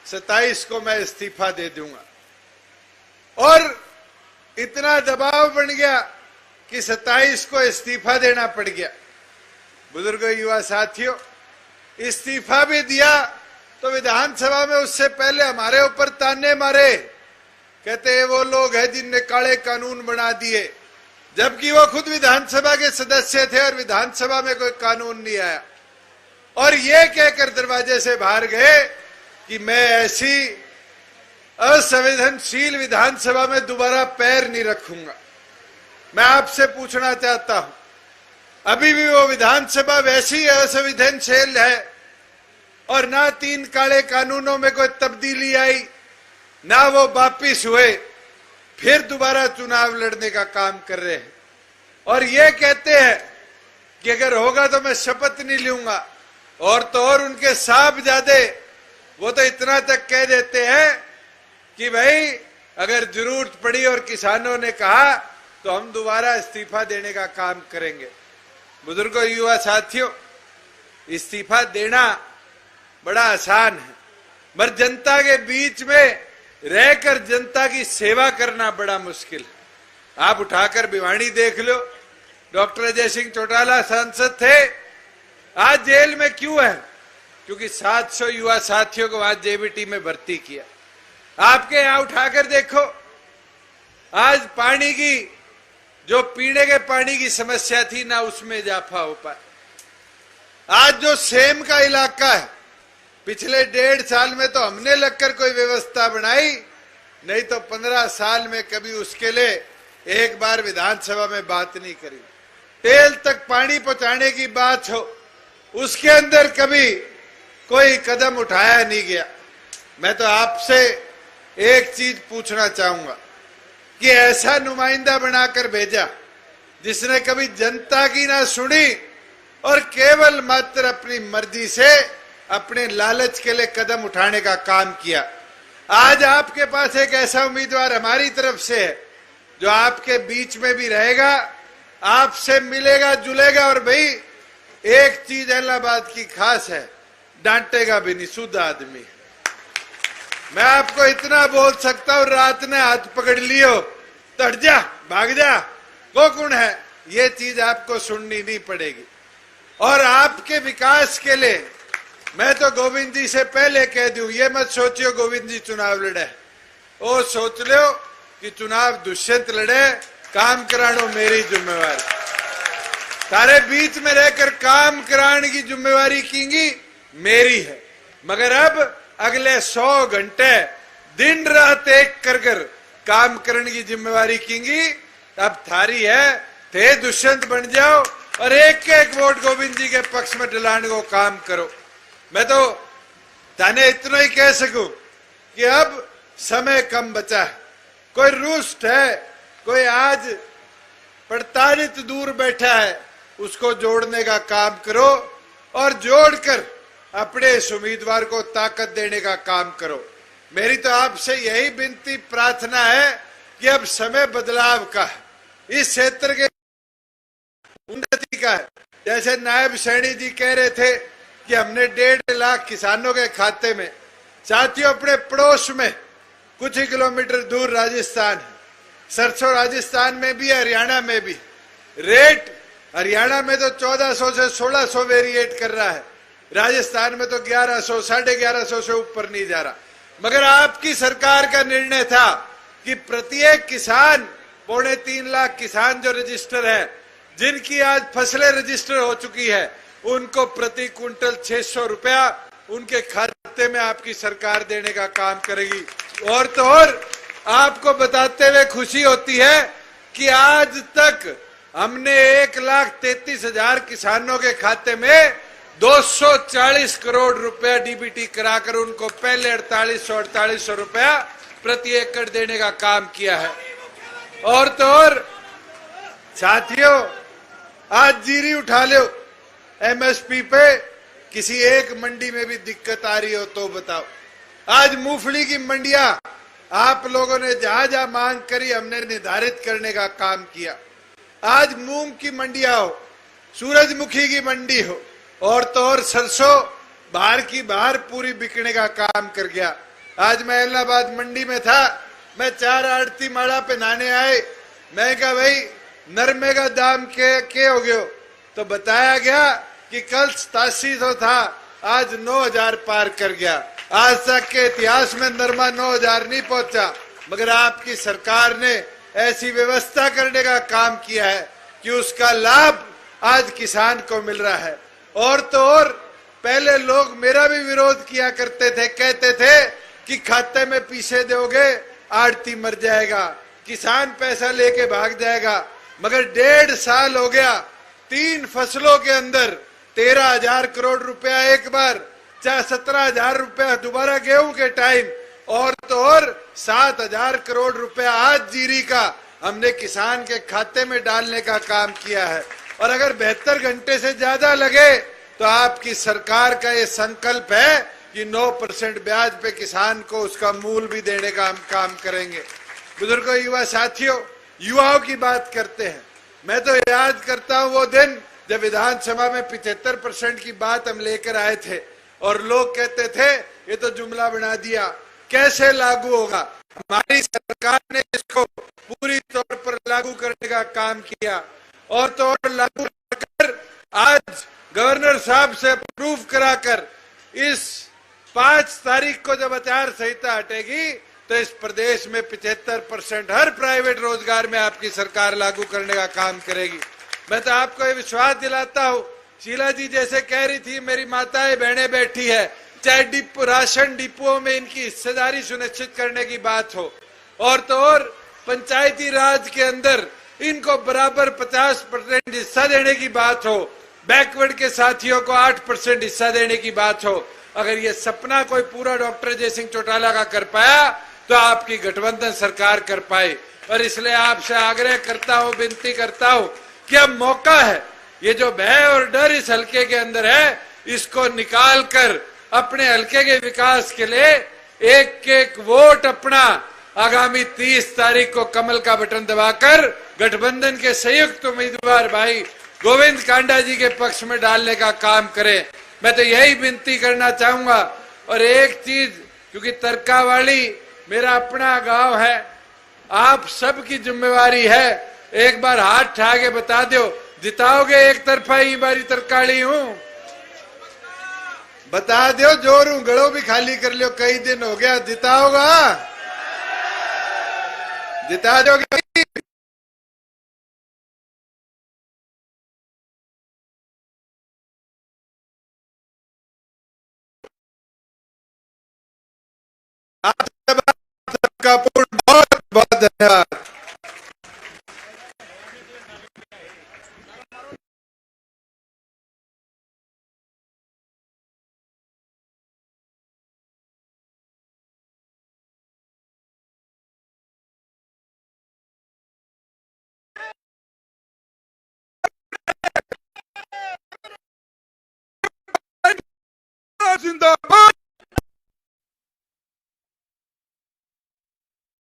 27 को मैं इस्तीफा दे दूंगा। और इतना दबाव बन गया कि 27 को इस्तीफा देना पड़ गया। बुजुर्गों, युवा साथियों, इस्तीफा भी दिया तो विधानसभा में उससे पहले हमारे ऊपर ताने मारे, कहते हैं वो लोग हैं जिनने काले कानून बना दिए, जबकि वो खुद विधानसभा के सदस्य थे और विधानसभा में कोई कानून नहीं आया। और ये कहकर दरवाजे से बाहर गए कि मैं ऐसी असंवेदनशील विधानसभा में दोबारा पैर नहीं रखूंगा। मैं आपसे पूछना चाहता हूं, अभी भी वो विधानसभा वैसी असंवेदनशील है और ना 3 काले कानूनों में कोई तब्दीली आई, ना वो वापिस हुए, फिर दोबारा चुनाव लड़ने का काम कर रहे हैं। और ये कहते हैं कि अगर होगा तो मैं शपथ नहीं लूंगा। और तो और उनके साहबजादे वो तो इतना तक कह देते हैं कि भाई अगर जरूरत पड़ी और किसानों ने कहा तो हम दोबारा इस्तीफा देने का काम करेंगे। बुजुर्गों, युवा साथियों, इस्तीफा देना बड़ा आसान है, मगर जनता के बीच में रहकर जनता की सेवा करना बड़ा मुश्किल है। आप उठाकर भिवानी देख लो, डॉक्टर अजय सिंह चौटाला सांसद थे, आज जेल में क्यों है? क्योंकि 700 युवा साथियों को आज जेबीटी में भर्ती किया। आपके यहां उठाकर देखो, आज पानी की जो पीने के पानी की समस्या थी ना उसमें इजाफा हो पाया। आज जो सेम का इलाका है, पिछले 1.5 साल में तो हमने लगकर कोई व्यवस्था बनाई, नहीं तो 15 साल में कभी उसके लिए एक बार विधानसभा में बात नहीं करी। टेल तक पानी पहुंचाने की बात हो, उसके अंदर कभी कोई कदम उठाया नहीं गया। मैं तो आपसे एक चीज पूछना चाहूंगा कि ऐसा नुमाइंदा बनाकर भेजा जिसने कभी जनता की ना सुनी और केवल मात्र अपनी मर्जी से अपने लालच के लिए कदम उठाने का काम किया। आज आपके पास एक ऐसा उम्मीदवार हमारी तरफ से है जो आपके बीच में भी रहेगा, आपसे मिलेगा जुलेगा, और भाई एक चीज इलाहाबाद की खास है, डांटेगा भी नहीं, शुद्ध आदमी। मैं आपको इतना बोल सकता हूं, रात ने हाथ पकड़ लियो तो हट जा, भाग जा, वो कौन है, ये चीज आपको सुननी नहीं पड़ेगी। और आपके विकास के लिए मैं तो गोविंद जी से पहले कह दूं, ये मत सोचियो गोविंद जी चुनाव लड़े, वो सोच लो कि चुनाव दुष्यंत लड़े, काम करानो मेरी जिम्मेवारी, तारे बीच में रहकर काम कराने की जिम्मेवारी कींगी मेरी है। मगर अब अगले 100 घंटे दिन रात एक कर काम करने की जिम्मेवारी कींगी, अब थारी है, थे दुष्यंत बन जाओ और एक एक वोट गोविंद जी के पक्ष में दिलाने को काम करो। मैं तो ताने इतना ही कह सकूं कि अब समय कम बचा है, कोई रुष्ट है, कोई आज प्रताड़ित दूर बैठा है, उसको जोड़ने का काम करो और जोड़कर अपने इस उम्मीदवार को ताकत देने का काम करो। मेरी तो आपसे यही विनती प्रार्थना है कि अब समय बदलाव का है, इस क्षेत्र के उन्नति का है। जैसे नायब सैनी जी कह रहे थे कि हमने 1.5 लाख किसानों के खाते में, साथियों अपने पड़ोस में कुछ ही किलोमीटर दूर राजस्थान है, सरसों राजस्थान में भी, हरियाणा में भी, रेट हरियाणा में तो 1400 से 1600 वेरिएट कर रहा है, राजस्थान में तो 1100, 1150 से ऊपर नहीं जा रहा। मगर आपकी सरकार का निर्णय था कि प्रत्येक किसान, 3.25 लाख किसान जो रजिस्टर है, जिनकी आज फसलें रजिस्टर हो चुकी है, उनको प्रति क्विंटल 600 रुपया उनके खाते में आपकी सरकार देने का काम करेगी। और तो और आपको बताते हुए खुशी होती है कि आज तक हमने 1,33,000 किसानों के खाते में 240 करोड़ रुपया डीबीटी कराकर उनको पहले 4800 रुपया प्रति एकड़ देने का काम किया है। और तो और साथियों, आज जीरी उठा लो, एमएसपी पे किसी एक मंडी में भी दिक्कत आ रही हो तो बताओ। आज मूंगफली की मंडियां आप लोगों ने जहां जहां मांग करी, हमने निर्धारित करने का काम किया। आज मूंग की मंडियां हो, सूरजमुखी की मंडी हो, और तो और सरसों बाहर की बाहर पूरी बिकने का काम कर गया। आज मैं इलाहाबाद मंडी में था, मैं 4 आड़ती माड़ा पे नहाने आए। मैं कहा भाई नरमे का दाम के हो गयो, तो बताया गया कि कल 8700 था, आज 9000 पार कर गया। आज तक के इतिहास में नरमा 9000 नहीं पहुंचा, मगर आपकी सरकार ने ऐसी व्यवस्था करने का काम किया है कि उसका लाभ आज किसान को मिल रहा है। और तो और पहले लोग मेरा भी विरोध किया करते थे, कहते थे कि खाते में पैसे दोगे आड़ती मर जाएगा, किसान पैसा लेके भाग जाएगा। मगर 1.5 साल हो गया, 3 फसलों के अंदर 13,000 करोड़ रुपया एक बार, चाहे 17,000 रुपया दोबारा गेहूं के टाइम, और तो और 7,000 करोड़ रुपया आज जीरी का हमने किसान के खाते में डालने का काम किया है। और अगर 72 घंटे से ज्यादा लगे तो आपकी सरकार का ये संकल्प है कि 9% ब्याज पे किसान को उसका मूल भी देने का हम काम करेंगे। बुजुर्गों, युवा साथियों, युवाओं की बात करते हैं। मैं तो याद करता हूं वो दिन जब विधानसभा में 75% की बात हम लेकर आए थे और लोग कहते थे ये तो जुमला बना दिया, कैसे लागू होगा। हमारी सरकार ने इसको पूरी तौर पर लागू करने का काम किया, और तो और लागू कर आज गवर्नर साहब से अप्रूव कराकर इस 5 तारीख को जब आचार संहिता हटेगी तो इस प्रदेश में 75% हर प्राइवेट रोजगार में आपकी सरकार लागू करने का काम करेगी। मैं तो आपको ये विश्वास दिलाता हूँ, शीला जी जैसे कह रही थी, मेरी माताएं बहनें बैठी है, चाहे डिपो राशन डिपों में इनकी हिस्सेदारी सुनिश्चित करने की बात हो, और तो और पंचायती राज के अंदर इनको बराबर 50% हिस्सा देने की बात हो, बैकवर्ड के साथियों को 8% हिस्सा देने की बात हो। अगर ये सपना कोई पूरा डॉक्टर जय सिंह चौटाला का कर पाया तो आपकी गठबंधन सरकार कर पाई। और इसलिए आपसे आग्रह करता हूं, विनती करता हूं कि अब मौका है, ये जो भय और डर इस हल्के के अंदर है इसको निकाल कर अपने हल्के के विकास के लिए एक एक वोट अपना आगामी 30 तारीख को कमल का बटन दबाकर गठबंधन के संयुक्त उम्मीदवार भाई गोविंद कांडा जी के पक्ष में डालने का काम करें। मैं तो यही विनती करना चाहूंगा। और एक चीज, क्योंकि तरकावाली मेरा अपना गांव है, आप सबकी जिम्मेवारी है, एक बार हाथ उठा के बता दो, जिताओगे एक तरफा ही बारी तरकाली हूं, बता दो जोर हूं, गड़ो भी खाली कर लियो, कई दिन हो गया, जिताओगा, जिता दोगे। आप सबका बहुत बहुत धन्यवाद।